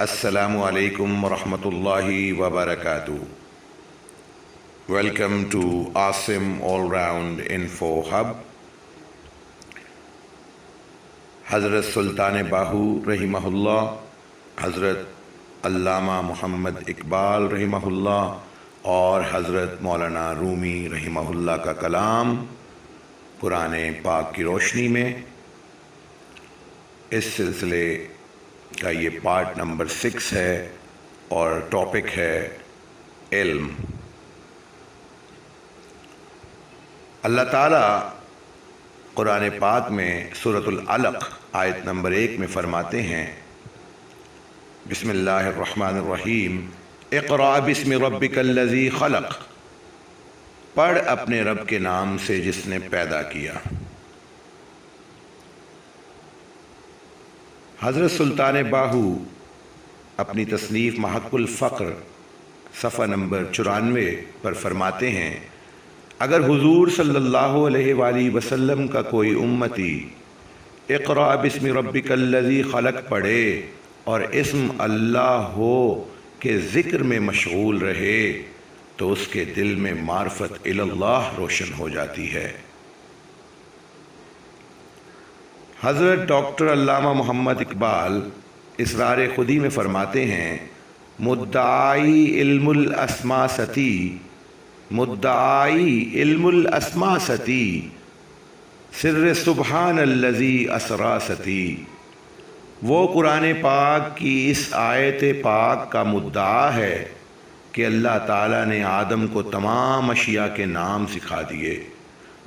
السلام علیکم ورحمۃ اللہ وبرکاتہ. Welcome to Asim all round info hub. Hazrat Sultan Bahu رحمہ اللہ، حضرت علامہ محمد اقبال رحمہ اللہ اور حضرت مولانا رومی رحمہ اللہ کا کلام قرآن پاک کی روشنی میں، اس سلسلے کا یہ پارٹ نمبر 6 ہے اور ٹاپک ہے علم. اللہ تعالیٰ قرآن پاک میں سورۃ العلق آیت نمبر 1 میں فرماتے ہیں، بسم اللہ الرحمن الرحیم، اقرأ بسم ربک الذی خلق، پڑھ اپنے رب کے نام سے جس نے پیدا کیا. حضرت سلطان باہو اپنی تصنیف محق الفقر صفحہ نمبر 94 پر فرماتے ہیں، اگر حضور صلی اللہ علیہ وآلہ وسلم کا کوئی امتی اقرأ بسم ربک الذی خلق پڑھے اور اسم اللہ ہو کہ ذکر میں مشغول رہے تو اس کے دل میں معرفت اللہ روشن ہو جاتی ہے. حضرت ڈاکٹر علامہ محمد اقبال اسرار خودی میں فرماتے ہیں، مدعائی علم الاسماء ستی، مدعائی علم الاسماء ستی، سر سبحان الذی اسری ستی. وہ قرآن پاک کی اس آیت پاک کا مدعا ہے کہ اللہ تعالیٰ نے آدم کو تمام اشیاء کے نام سکھا دیے.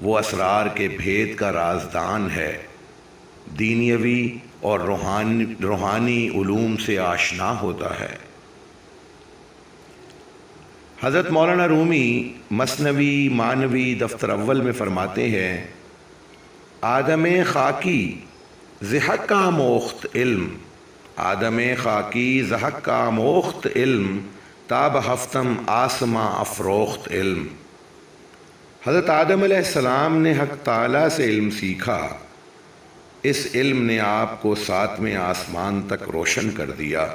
وہ اسرار کے بھید کا رازدان ہے، دینیوی اور روحانی علوم سے آشنا ہوتا ہے. حضرت مولانا رومی مثنوی معنوی دفتر اول میں فرماتے ہیں، آدم خاکی زحق کا موخت علم، آدم خاکی زحق کا موخت علم، تاب ہفتم آسماں افروخت علم. حضرت آدم علیہ السلام نے حق تعالیٰ سے علم سیکھا، اس علم نے آپ کو 7ویں آسمان تک روشن کر دیا.